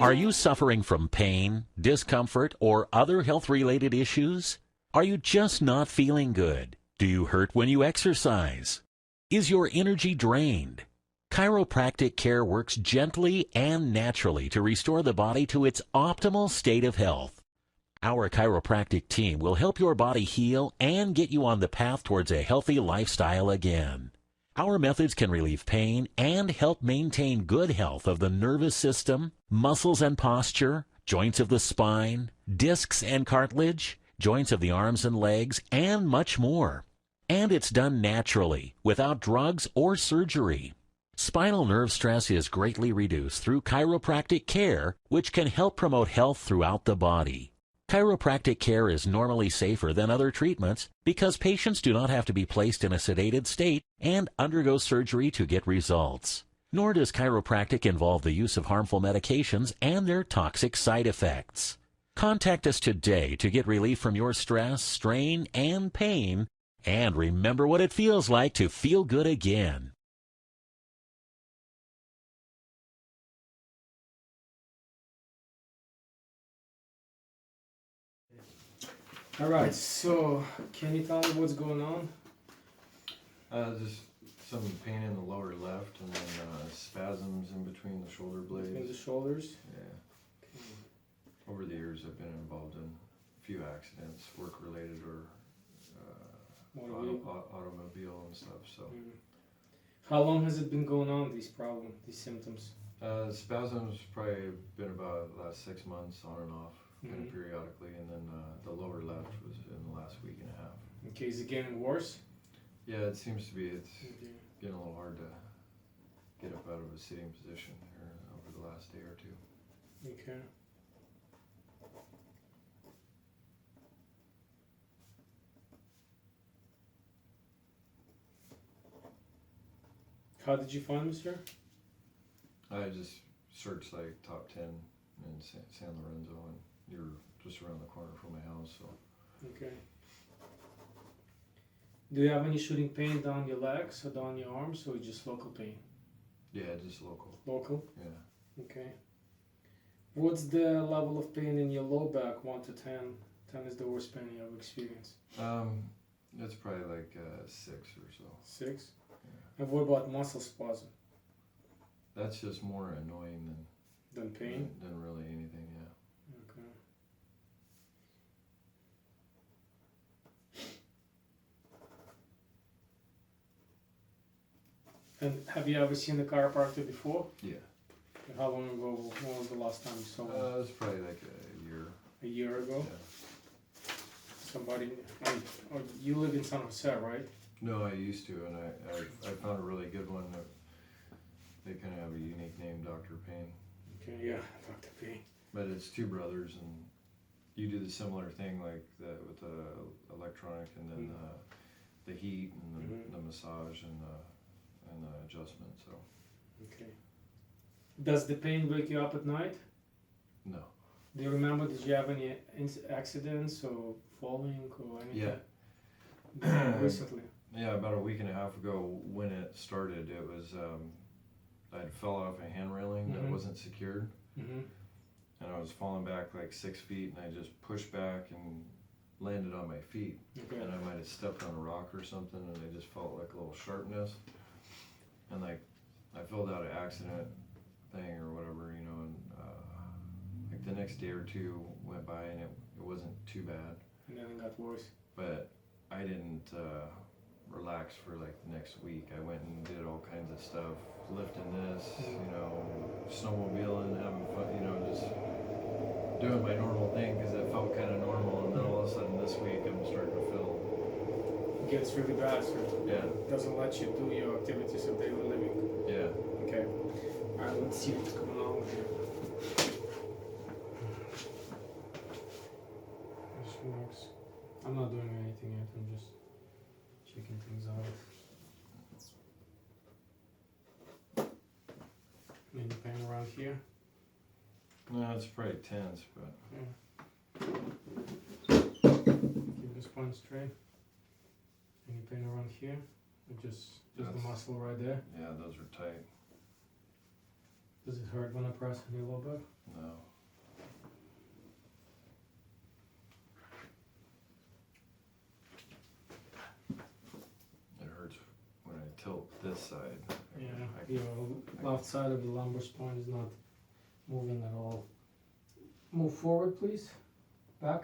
Are you suffering from pain, discomfort, or other health-related issues? Are you just not feeling good? Do you hurt when you exercise? Is your energy drained? Chiropractic care works gently and naturally to restore the body to its optimal state of health. Our chiropractic team will help your body heal and get you on the path towards a healthy lifestyle again. Our methods can relieve pain and help maintain good health of the nervous system, muscles and posture, joints of the spine, discs and cartilage, joints of the arms and legs, and much more. And it's done naturally, without drugs or surgery. Spinal nerve stress is greatly reduced through chiropractic care, which can help promote health throughout the body. Chiropractic care is normally safer than other treatments because patients do not have to be placed in a sedated state and undergo surgery to get results. Nor does chiropractic involve the use of harmful medications and their toxic side effects. Contact us today to get relief from your stress, strain, and pain, and remember what it feels like to feel good again. All right, so can you tell me what's going on? Just some pain in the lower left, and then spasms in between the shoulder blades. Between the shoulders? Yeah. Over the years, I've been involved in a few accidents, work-related or automobile and stuff. So. How long has it been going on? These problems, these symptoms? Spasms probably been about the last 6 months, on and off. Kind of periodically, and then the lower left was in the last week and a half. Okay, is it getting worse? Yeah, it seems to be. It's getting a little hard to get up out of a sitting position here over the last day or two. Okay. How did you find me, sir? I just searched like top 10 in San Lorenzo, and you're just around the corner from my house, so. Okay. Do you have any shooting pain down your legs or down your arms, or just local pain? Yeah, just local. Local? Yeah. Okay. What's the level of pain in your low back, 1 to 10? 10 is the worst pain you ever experienced. It's probably like 6 or so. 6? Yeah. And what about muscle spasm? That's just more annoying Than pain? Than really anything, yeah. Okay. And have you ever seen a chiropractor before? Yeah. How long ago? When was the last time you saw one? It was probably like a year. A year ago? Yeah. Somebody, you live in San Jose, right? No, I used to, and I found a really good one. They kind of have a unique name, Dr. Payne. Okay, yeah, Dr. P. But it's two brothers, and you do the similar thing like that with the electronic, and then the heat and the massage and the adjustment. So. Okay. Does the pain wake you up at night? No. Do you remember? Did you have any accidents or falling or anything? Yeah. Recently. Yeah, about a week and a half ago when it started, it was I fell off a hand railing that wasn't secured, and I was falling back like 6 feet, and I just pushed back and landed on my feet, and I might have stepped on a rock or something, and I just felt like a little sharpness, and like I filled out an accident thing or whatever, you know, and like the next day or two went by, and it wasn't too bad. And then it got worse. But I didn't relax for like the next week. I went and did all kinds of stuff, lifting this, you know, snowmobiling, having fun, you know, just doing my normal thing because it felt kind of normal. And then all of a sudden this week I'm starting to feel. It gets really bad, so yeah. It doesn't let you do your activities of daily living. Yeah. Okay. Alright, let's see what's going on here. This works. I'm not doing anything yet, I'm just checking things out. Any pain around here? No, it's probably tense, but. Yeah. Keep the spine straight. Any pain around here? Or just the muscle right there? Yeah, those are tight. Does it hurt when I press on your low back? No. It hurts when I tilt this side. Yeah, your left side of the lumbar spine is not moving at all. Move forward, please. Back.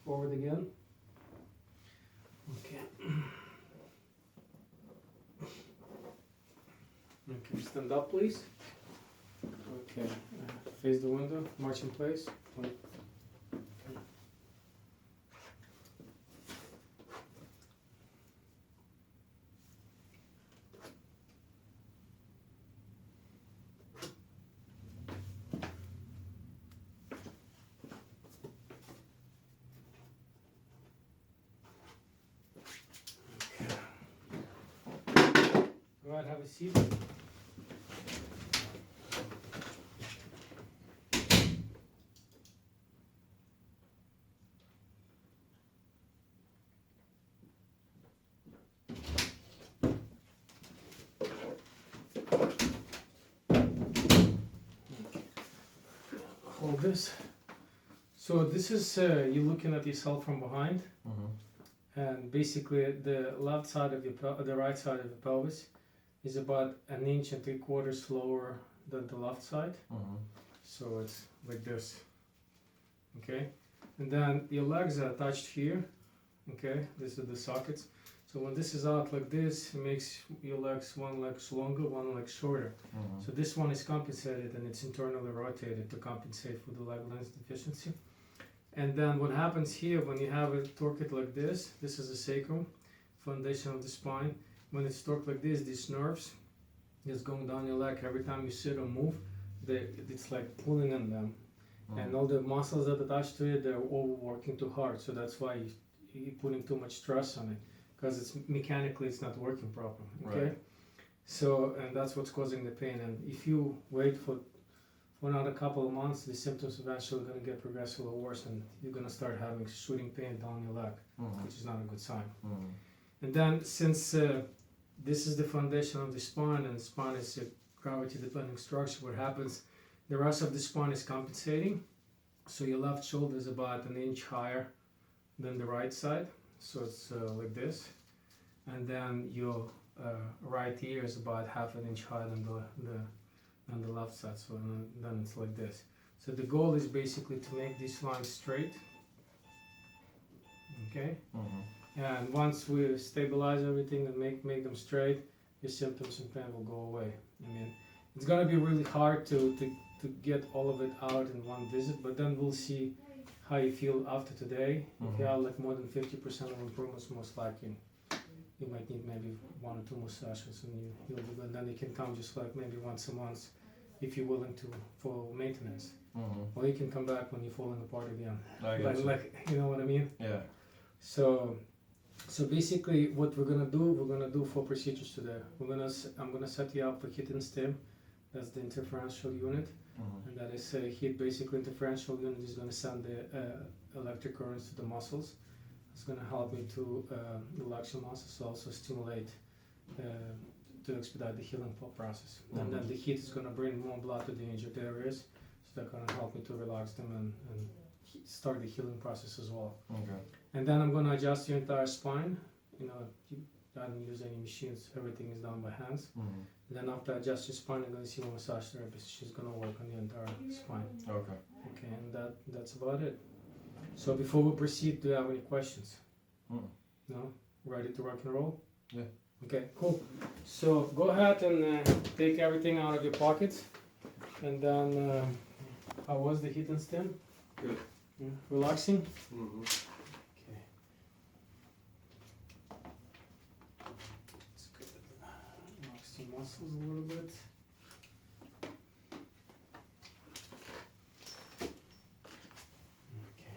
Forward again. Okay. Okay, stand up, please. Okay, face the window, march in place. Go ahead, have a seat. Hold this. So this is you looking at yourself from behind, and basically the left side of the right side of your pelvis is about 1 3/4 inches lower than the left side. So it's like this. Okay, and then your legs are attached here. Okay, this is the sockets. So when this is out like this, it makes your legs, one leg longer, one leg shorter. So this one is compensated and it's internally rotated to compensate for the leg length deficiency. And then what happens here when you have it torqued like this is the sacrum, foundation of the spine. When it's torqued like this, these nerves is going down your leg. Every time you sit or move, it's like pulling on them. And all the muscles that attach to it, they're overworking too hard. So that's why you're putting too much stress on it, because it's mechanically it's not working properly. Okay, Right. So and that's what's causing the pain. And if you wait for another couple of months, the symptoms eventually going to get progressively worse, and you're going to start having shooting pain down your leg, which is not a good sign. And then since this is the foundation of the spine, and the spine is a gravity-dependent structure, what happens, the rest of the spine is compensating. So your left shoulder is about 1 inch higher than the right side. So it's like this. And then your right ear is about 1/2 inch higher than the left side. So then it's like this. So the goal is basically to make these lines straight. Okay? And once we stabilize everything and make them straight, your symptoms and pain will go away. I mean, it's gonna be really hard to get all of it out in one visit, but then we'll see how you feel after today. If you have like more than 50% of improvements, most likely you might need maybe 1 or 2 more sessions, and you'll be good. Then you can come just like maybe once a month if you're willing to for maintenance. Or you can come back when you're falling apart again. Like you know what I mean? Yeah. So basically, what we're gonna do 4 procedures today. I'm gonna set you up for hit and stim. That's the interferential unit, and that is a hit. Basically, interferential unit is gonna send the electric currents to the muscles. It's gonna help me to relax your muscles, also stimulate to expedite the healing process. And then the heat is gonna bring more blood to the injured areas, so that's gonna help me to relax them and start the healing process as well. Okay. And then I'm gonna adjust your entire spine. You know, I don't use any machines. Everything is done by hands. And then after I adjust your spine, I'm gonna see my massage therapist. She's gonna work on the entire spine. Okay. Okay, and that's about it. So before we proceed, do you have any questions? No? Ready to rock and roll? Yeah. Okay, cool. So go ahead and take everything out of your pockets. And then, how was the hit and stim? Good. Yeah. Relaxing? Okay. Let's go relax the muscles a little bit. Okay.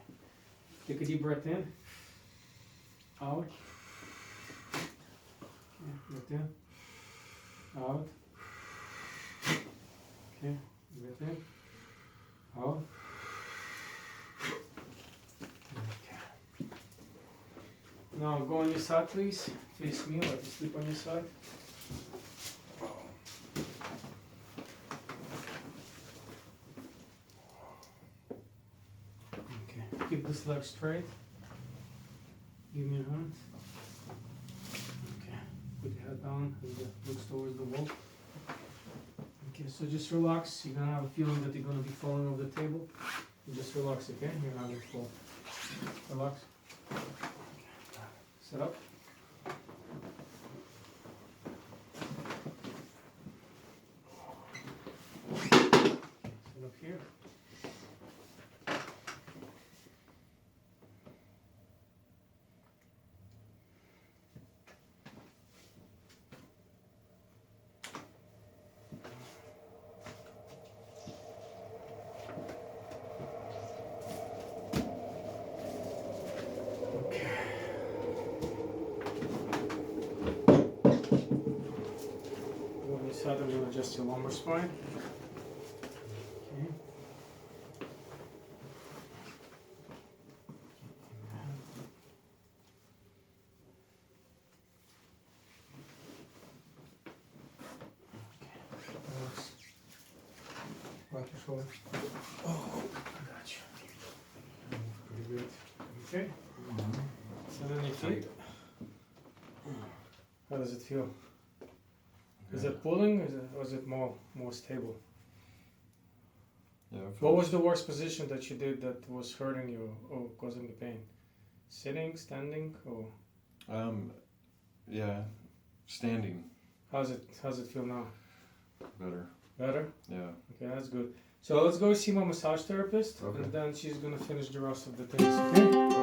Take a deep breath in. Out. Okay, breath in. Out. Okay, breath in. Out. Okay. Now go on your side, please. Face me, let me sleep on your side. this leg straight. Give me a hand. Okay. Put your head down and looks towards the wall. Okay, so just relax. You're gonna have a feeling that you're gonna be falling off the table. You just relax, okay? You're not gonna fall. Relax. Sit up. Sit up here. On this side, I'm going to adjust your lumbar spine. Okay. Relax. Right your shoulder. Oh, I got you. Pretty good. Okay. So then your feet. How does it feel? Is it pulling or is it more stable? Yeah. What was the worst position that you did that was hurting you or causing the pain? Sitting, standing, or? Yeah, standing. How's it feel now? Better. Better? Yeah. Okay, that's good. So let's go see my massage therapist, Okay. and then she's gonna finish the rest of the things. Okay?